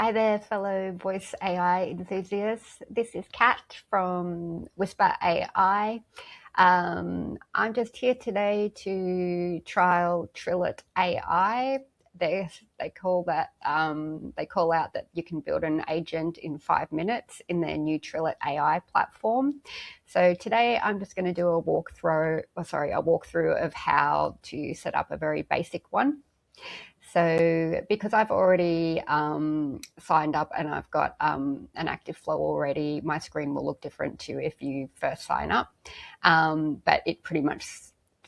Hi there, fellow voice AI enthusiasts. This is Kat from Whispa-AI. I'm just here today to trial Trillet.ai. They call out that you can build an agent in 5 minutes in their new Trillet.ai platform. So today I'm just going to do a walkthrough of how to set up a very basic one. So because I've already signed up and I've got an active flow already, my screen will look different to if you first sign up. But it pretty much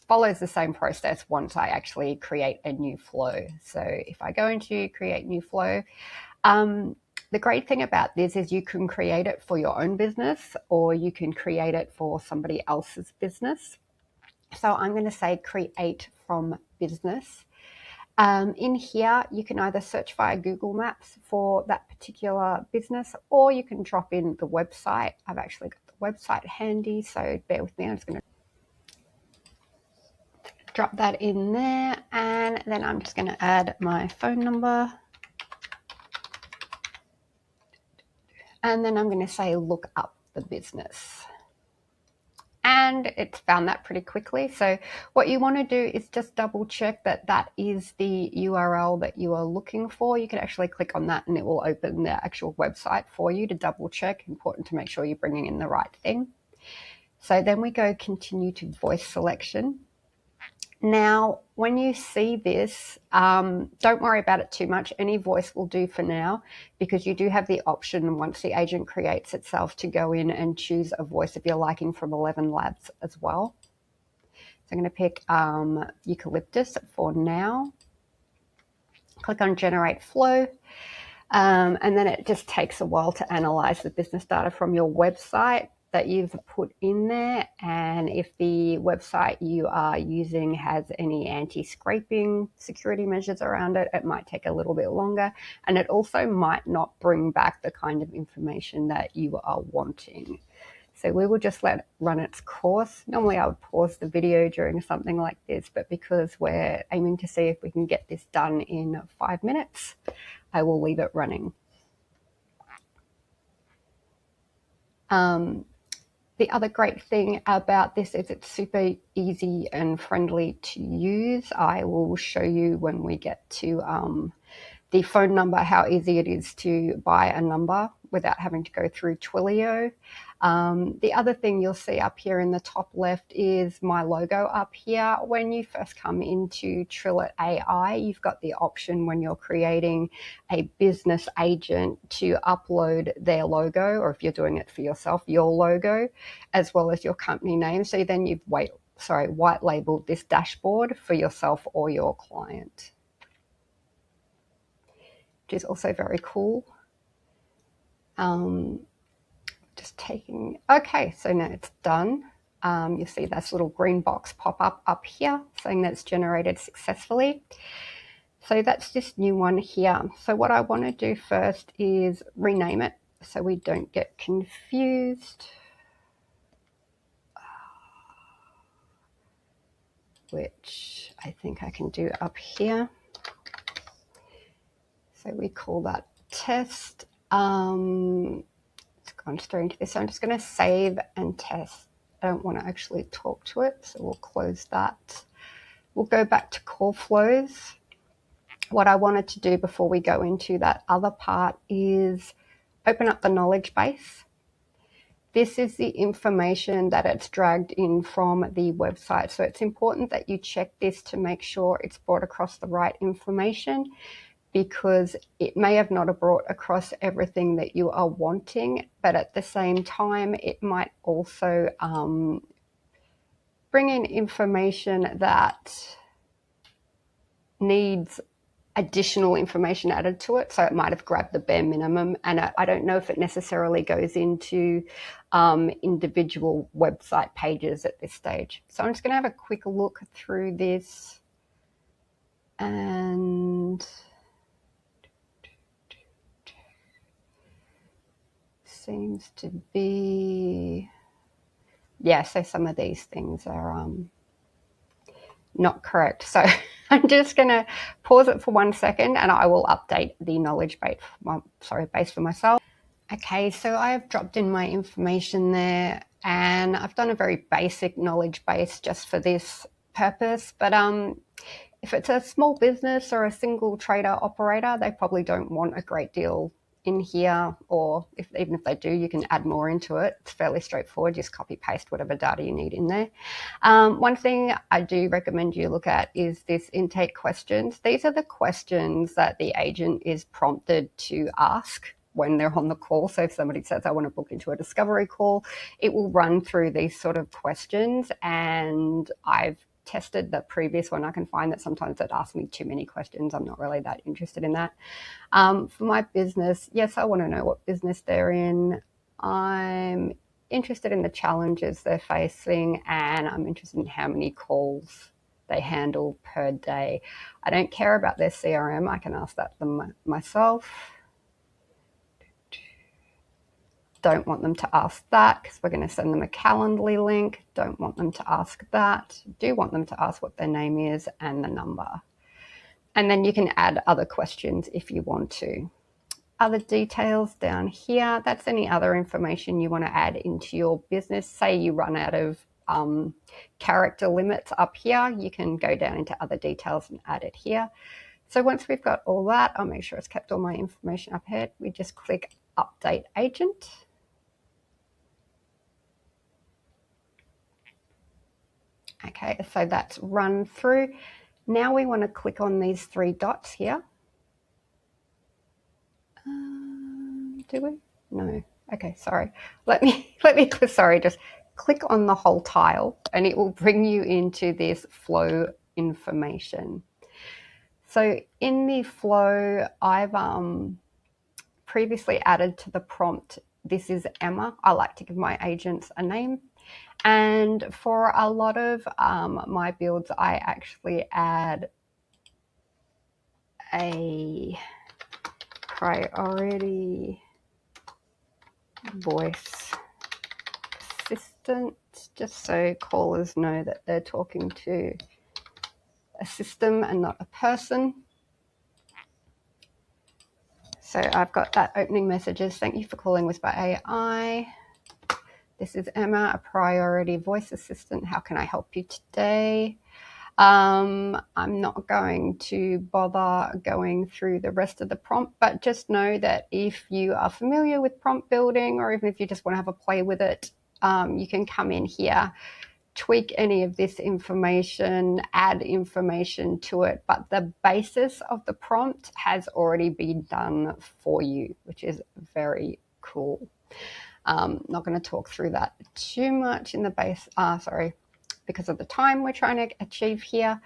follows the same process once I actually create a new flow. So if I go into create new flow, the great thing about this is you can create it for your own business or you can create it for somebody else's business. So I'm going to say create from business. In here, you can either search via Google Maps for that particular business, or you can drop in the website. I've actually got the website handy, so bear with me. I'm just going to drop that in there, and then I'm just going to add my phone number. And then I'm going to say, look up the business. And it's found that pretty quickly. So what you want to do is just double check that that is the URL that you are looking for. You can actually click on that and it will open the actual website for you to double check. Important to make sure you're bringing in the right thing. So then we go continue to voice selection. Now, when you see this, don't worry about it too much. Any voice will do for now, because you do have the option once the agent creates itself to go in and choose a voice if you're liking from 11 Labs as well. So I'm going to pick Eucalyptus for now. Click on Generate Flow. And then it just takes a while to analyze the business data from your website that you've put in there, and if the website you are using has any anti-scraping security measures around it, it might take a little bit longer, and it also might not bring back the kind of information that you are wanting. So we will just let it run its course. Normally I would pause the video during something like this, but because we're aiming to see if we can get this done in 5 minutes, I will leave it running. The other great thing about this is it's super easy and friendly to use. I will show you when we get to the phone number how easy it is to buy a number without having to go through Twilio. The other thing you'll see up here in the top left is my logo up here. When you first come into Trillet.ai, you've got the option when you're creating a business agent to upload their logo, or if you're doing it for yourself, your logo, as well as your company name. So then you've white labeled this dashboard for yourself or your client, which is also very cool. Just taking, okay, so now it's done. You'll see this little green box pop up here saying that it's generated successfully. So that's this new one here. So what I want to do first is rename it so we don't get confused, which I think I can do up here. So we call that test. It's gone straight into this. So I'm just going to save and test. I don't want to actually talk to it, so we'll close that. We'll go back to core flows. What I wanted to do before we go into that other part is open up the knowledge base. This is the information that it's dragged in from the website. So it's important that you check this to make sure it's brought across the right information, because it may have not brought across everything that you are wanting, but at the same time, it might also bring in information that needs additional information added to it. So it might have grabbed the bare minimum, and I don't know if it necessarily goes into individual website pages at this stage. So I'm just going to have a quick look through this, and seems to be, yeah, so some of these things are not correct. So I'm just going to pause it for 1 second and I will update the knowledge base for myself. Okay, so I have dropped in my information there and I've done a very basic knowledge base just for this purpose. But if it's a small business or a single trader operator, they probably don't want a great deal in here, or even if they do, you can add more into it. It's fairly straightforward, just copy paste whatever data you need in there. One thing I do recommend you look at is this intake questions. These are the questions that the agent is prompted to ask when they're on the call. So if somebody says, I want to book into a discovery call, it will run through these sort of questions. And I've tested the previous one. I can find that sometimes it asks me too many questions. I'm not really that interested in that. For my business, yes, I want to know what business they're in. I'm interested in the challenges they're facing, and I'm interested in how many calls they handle per day. I don't care about their CRM. I can ask that them myself. Don't want them to ask that because we're going to send them a Calendly link. Don't want them to ask that. Do want them to ask what their name is and the number. And then you can add other questions if you want to. Other details down here, that's any other information you want to add into your business. Say you run out of character limits up here, you can go down into other details and add it here. So once we've got all that, I'll make sure it's kept all my information up here. We just click Update Agent. Okay, so that's run through. Now we want to click on these 3 dots here. Do we? No. Okay, sorry. Let me sorry, just click on the whole tile and it will bring you into this flow information. So in the flow, I've previously added to the prompt, this is Emma. I like to give my agents a name. And for a lot of my builds, I actually add a priority voice assistant, just so callers know that they're talking to a system and not a person. So I've got that opening messages. Thank you for calling Whispa-AI. This is Emma, a priority voice assistant. How can I help you today? I'm not going to bother going through the rest of the prompt, but just know that if you are familiar with prompt building, or even if you just want to have a play with it, you can come in here, tweak any of this information, add information to it, but the basis of the prompt has already been done for you, which is very cool. Not going to talk through that too much in the base, because of the time we're trying to achieve here.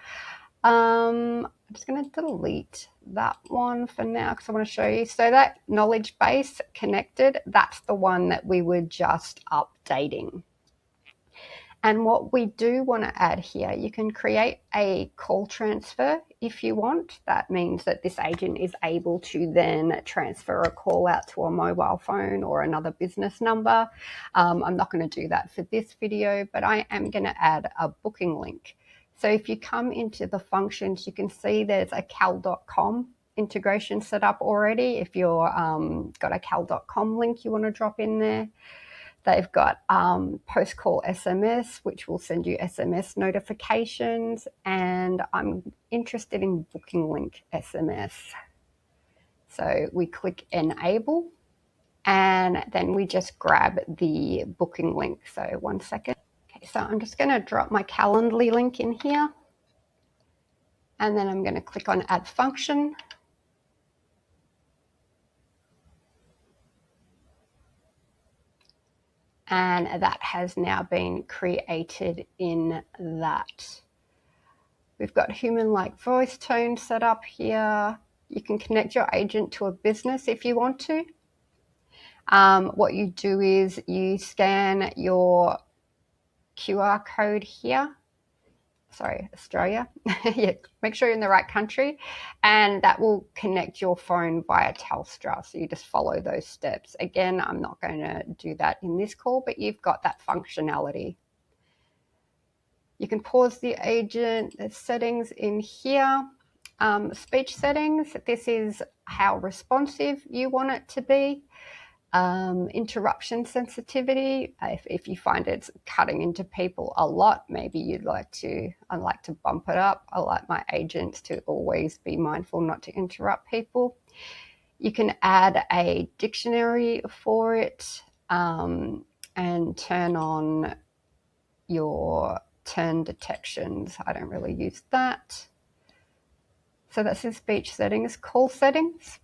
I'm just going to delete that one for now because I want to show you. So that knowledge base connected, that's the one that we were just updating. And what we do want to add here, you can create a call transfer if you want. That means that this agent is able to then transfer a call out to a mobile phone or another business number. I'm not going to do that for this video, but I am going to add a booking link. So if you come into the functions, you can see there's a cal.com integration set up already. If you're got a cal.com link you want to drop in there. They've got post-call SMS, which will send you SMS notifications, and I'm interested in booking link SMS. So we click Enable, and then we just grab the booking link. So 1 second. Okay, so I'm just going to drop my Calendly link in here, and then I'm going to click on Add Function. And that has now been created in that. We've got human-like voice tone set up here. You can connect your agent to a business if you want to. What you do is you scan your QR code here. Sorry, Australia. Yeah, make sure you're in the right country, and that will connect your phone via Telstra. So you just follow those steps. Again, I'm not going to do that in this call, but you've got that functionality. You can pause the agent. There's settings in here. Speech settings. This is how responsive you want it to be. Interruption sensitivity. If you find it's cutting into people a lot, maybe I'd like to bump it up. I like my agents to always be mindful not to interrupt people. You can add a dictionary for it, and turn on your turn detections. I don't really use that. So that's in speech settings. Call settings.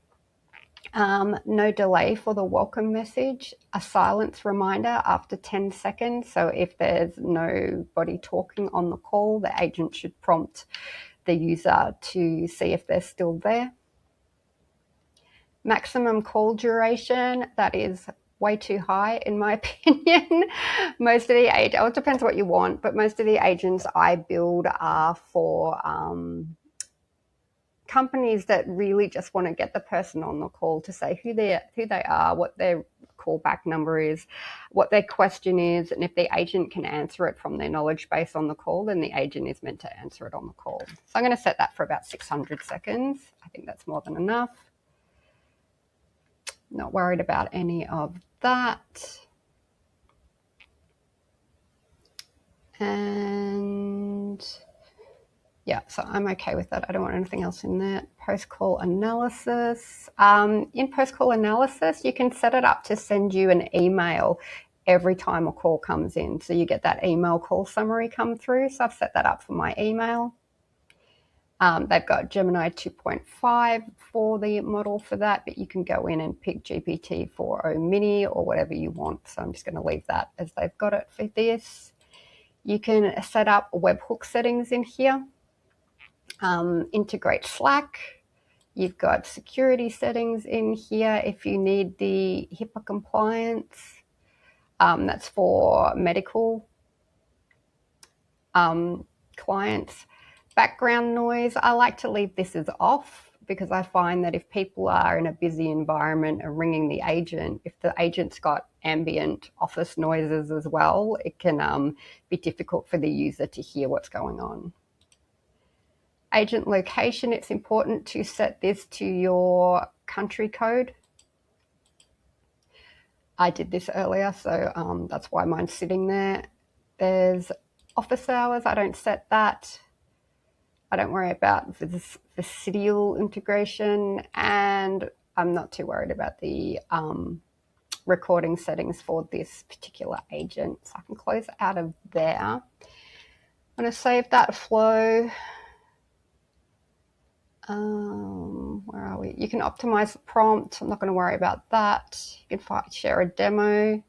No delay for the welcome message. A silence reminder after 10 seconds. So if there's nobody talking on the call, the agent should prompt the user to see if they're still there. Maximum call duration, that is way too high in my opinion. Most of the agents, it depends what you want, but most of the agents I build are for companies that really just want to get the person on the call to say who they are, what their callback number is, what their question is, and if the agent can answer it from their knowledge base on the call, then the agent is meant to answer it on the call. So I'm going to set that for about 600 seconds. I think that's more than enough. Not worried about any of that. And yeah, so I'm okay with that. I don't want anything else in there. Post-call analysis. In post-call analysis, you can set it up to send you an email every time a call comes in. So you get that email call summary come through. So I've set that up for my email. They've got Gemini 2.5 for the model for that, but you can go in and pick GPT-4o mini or whatever you want. So I'm just going to leave that as they've got it for this. You can set up webhook settings in here. Integrate Slack. You've got security settings in here if you need the HIPAA compliance. That's for medical clients. Background noise, I like to leave this as off because I find that if people are in a busy environment and ringing the agent, if the agent's got ambient office noises as well, it can be difficult for the user to hear what's going on. Agent location, it's important to set this to your country code. I did this earlier, so that's why mine's sitting there. There's office hours, I don't set that. I don't worry about this vestigial integration, and I'm not too worried about the recording settings for this particular agent. So I can close out of there. I'm going to save that flow. Where are we? You can optimize the prompt. I'm not going to worry about that. You can share a demo.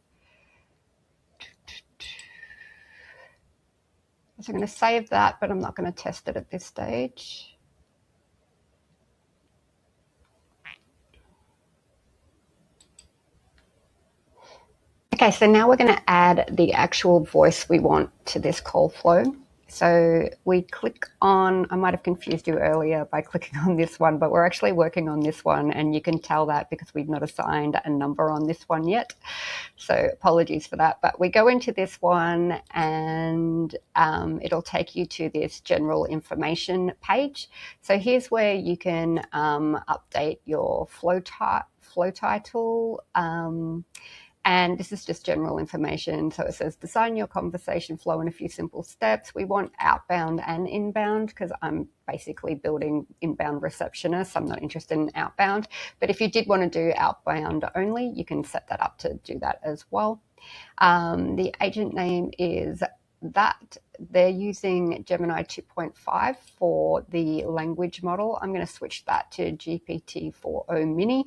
So I'm going to save that, but I'm not going to test it at this stage. Okay, so now we're going to add the actual voice we want to this call flow. So we click on, I might have confused you earlier by clicking on this one, but we're actually working on this one, and you can tell that because we've not assigned a number on this one yet. So apologies for that, but we go into this one and it'll take you to this general information page. So here's where you can update your flow title, and this is just general information. So it says design your conversation flow in a few simple steps. We want outbound and inbound because I'm basically building inbound receptionists. I'm not interested in outbound. But if you did want to do outbound only, you can set that up to do that as well. The agent name is that. They're using Gemini 2.5 for the language model. I'm going to switch that to GPT-4o mini.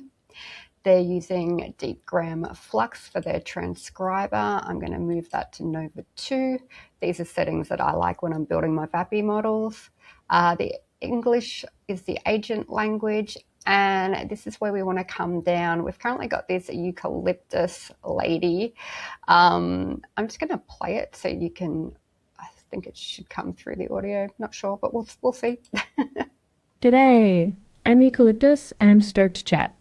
They're using DeepGram Flux for their transcriber. I'm going to move that to Nova 2. These are settings that I like when I'm building my VAPI models. The English is the agent language, and this is where we want to come down. We've currently got this eucalyptus lady. I'm just going to play it so you can, I think it should come through the audio. Not sure, but we'll see. Today, I'm Eucalyptus and I'm stoked to chat.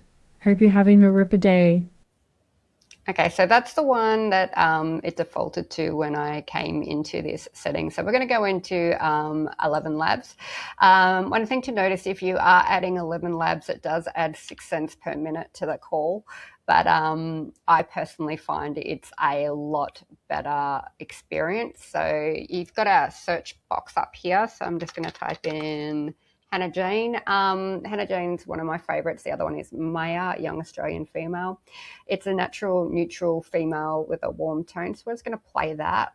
Hope you're having a ripper day. Okay, so that's the one that it defaulted to when I came into this setting. So we're going to go into 11 labs. One thing to notice, if you are adding 11 labs, it does add 6 cents per minute to the call. But I personally find it's a lot better experience. So you've got a search box up here. So I'm just going to type in Hannah Jane. Hannah Jane's one of my favourites. The other one is Maya, young Australian female. It's a natural, neutral female with a warm tone. So we're just going to play that.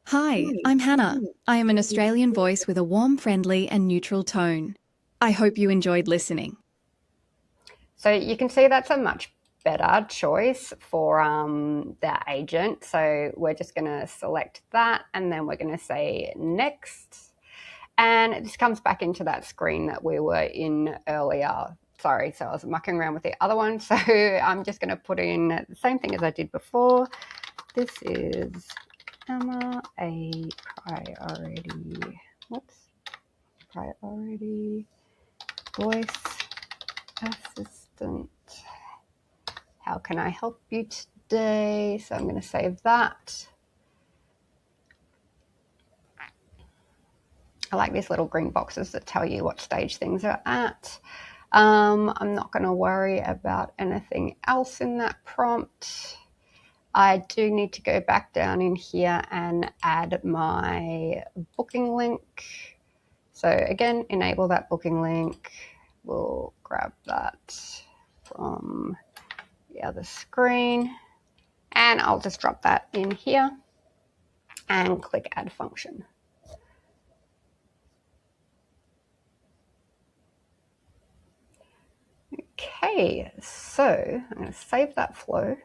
Hi, I'm Hannah. I am an Australian voice with a warm, friendly and neutral tone. I hope you enjoyed listening. So you can see that's a much better choice for the agent. So we're just going to select that and then we're going to say next. And this comes back into that screen that we were in earlier. Sorry, so I was mucking around with the other one. So I'm just going to put in the same thing as I did before. This is Emma, a priority voice assistant. How can I help you today? So I'm going to save that. I like these little green boxes that tell you what stage things are at. I'm not going to worry about anything else in that prompt. I do need to go back down in here and add my booking link. So again, enable that booking link. We'll grab that from the other screen and I'll just drop that in here and click add function. Okay, so I'm going to save that flow.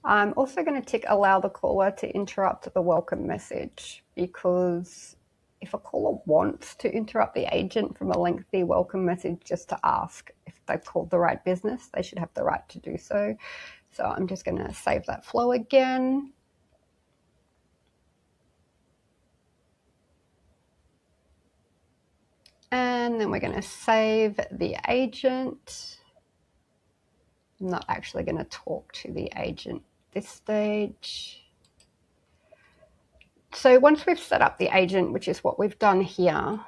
I'm also going to tick allow the caller to interrupt the welcome message, because if a caller wants to interrupt the agent from a lengthy welcome message just to ask if they've called the right business, they should have the right to do so. So I'm just going to save that flow again. And then we're going to save the agent. I'm not actually going to talk to the agent this stage. So once we've set up the agent, which is what we've done here,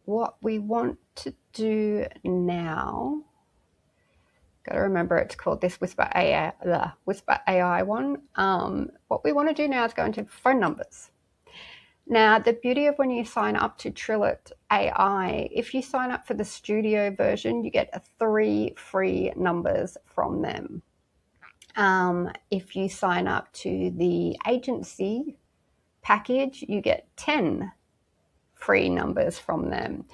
what we want to do now, got to remember it's called this Whispa-AI, the Whispa-AI one. What we want to do now is go into phone numbers. Now, the beauty of when you sign up to Trillet.ai, if you sign up for the studio version, you get 3 free numbers from them. If you sign up to the agency package, you get 10 free numbers from them.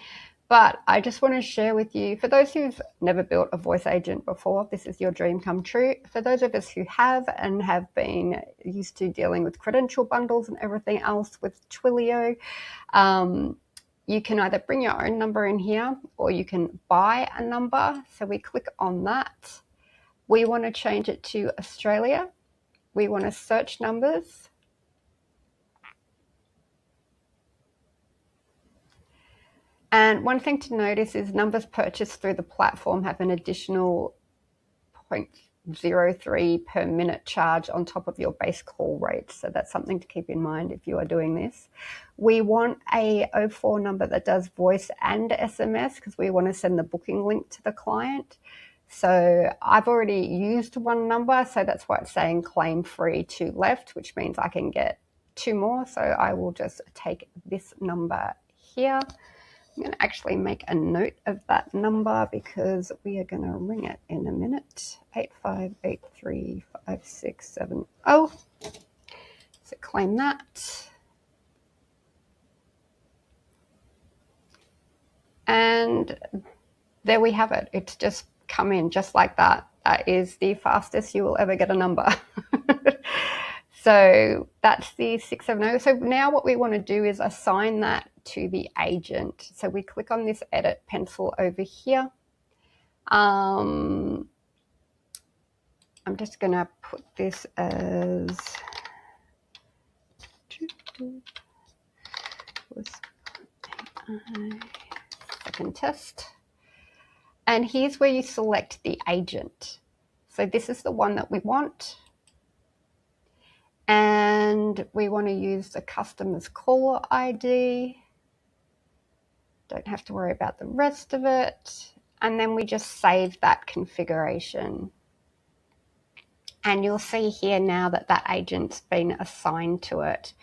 But I just want to share with you, for those who've never built a voice agent before, this is your dream come true. For those of us who have and have been used to dealing with credential bundles and everything else with Twilio, you can either bring your own number in here or you can buy a number. So we click on that. We want to change it to Australia. We want to search numbers. And one thing to notice is numbers purchased through the platform have an additional 0.03 per minute charge on top of your base call rate. So that's something to keep in mind if you are doing this. We want a 04 number that does voice and SMS because we want to send the booking link to the client. So I've already used one number, so that's why it's saying claim free to left, which means I can get 2 more. So I will just take this number here. I'm going to actually make a note of that number because we are going to ring it in a minute. 85835670. So claim that. And there we have it. It's just come in just like that. That is the fastest you will ever get a number. So that's the 670. So now what we want to do is assign that to the agent. So we click on this edit pencil over here. I'm just going to put this as second test. And here's where you select the agent. So this is the one that we want. And we want to use the customer's caller ID. Don't have to worry about the rest of it. And then we just save that configuration. And you'll see here now that that agent's been assigned to it.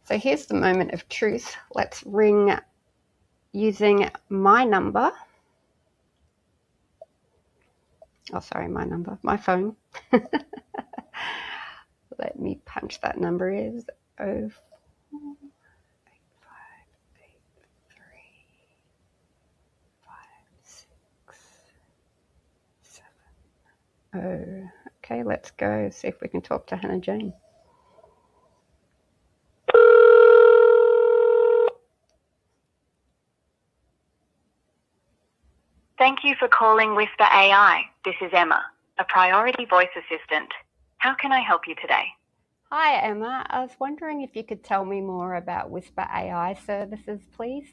So here's the moment of truth. Let's ring using my number. Oh, sorry, my phone. Let me punch that number is 0485835670. Okay, let's go see if we can talk to Hannah Jane. Thank you for calling Whispa-AI. This is Emma, a priority voice assistant. How can I help you today? Hi, Emma. I was wondering if you could tell me more about Whispa-AI services, please.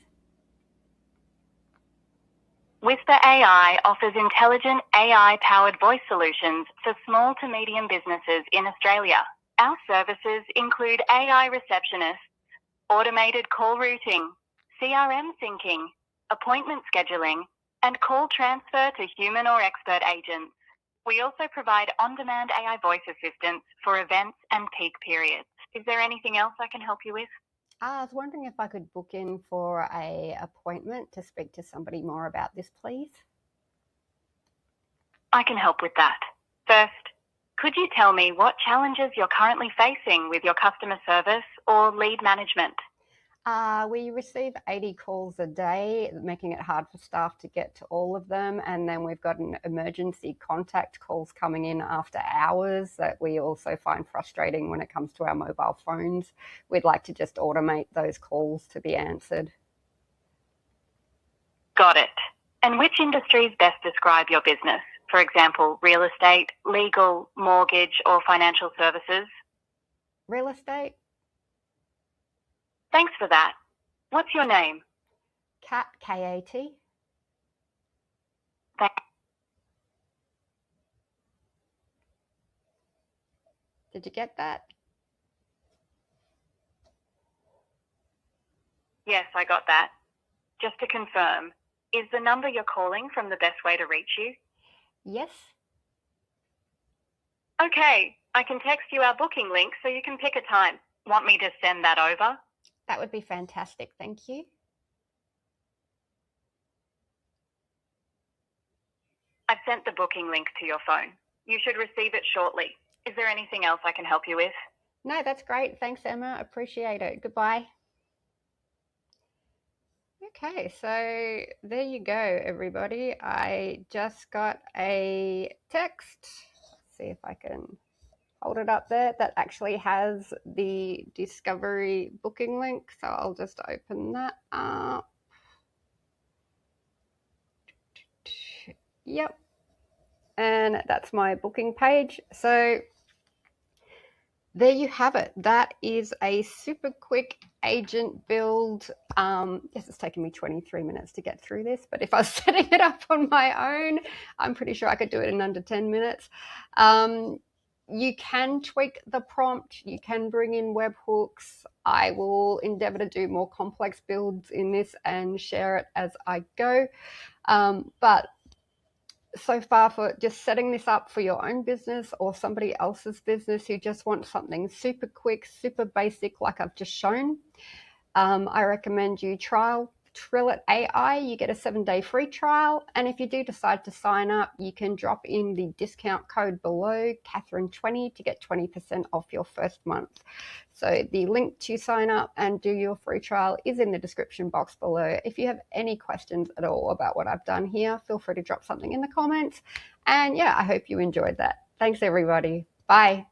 Whispa-AI offers intelligent AI-powered voice solutions for small to medium businesses in Australia. Our services include AI receptionists, automated call routing, CRM syncing, appointment scheduling, and call transfer to human or expert agents. We also provide on-demand AI voice assistance for events and peak periods. Is there anything else I can help you with? I was wondering if I could book in for an appointment to speak to somebody more about this, please. I can help with that. First, could you tell me what challenges you're currently facing with your customer service or lead management? We receive 80 calls a day, making it hard for staff to get to all of them. And then we've got an emergency contact calls coming in after hours that we also find frustrating when it comes to our mobile phones. We'd like to just automate those calls to be answered. Got it. And which industries best describe your business? For example, real estate, legal, mortgage, or financial services? Real estate? Thanks for that. What's your name? Kat, K-A-T. Did you get that? Yes, I got that. Just to confirm, is the number you're calling from the best way to reach you? Yes. Okay, I can text you our booking link so you can pick a time. Want me to send that over? That would be fantastic. Thank you. I've sent the booking link to your phone. You should receive it shortly. Is there anything else I can help you with? No, that's great. Thanks, Emma. Appreciate it. Goodbye. Okay, so there you go, everybody. I just got a text. Let's see if I can hold it up there. That actually has the Discovery booking link. So I'll just open that up. Yep. And that's my booking page. So there you have it. That is a super quick agent build. Yes, it's taken me 23 minutes to get through this, but if I was setting it up on my own, I'm pretty sure I could do it in under 10 minutes. You can tweak the prompt. You can bring in webhooks. I will endeavor to do more complex builds in this and share it as I go. But so far, for just setting this up for your own business or somebody else's business who just wants something super quick, super basic like I've just shown, I recommend you trial Trillet.ai. You get a 7-day free trial, and if you do decide to sign up, you can drop in the discount code below, Catherine20, to get 20% off your first month. So the link to sign up and do your free trial is in the description box below. If you have any questions at all about what I've done here, feel free to drop something in the comments. And yeah, I hope you enjoyed that. Thanks, everybody. Bye.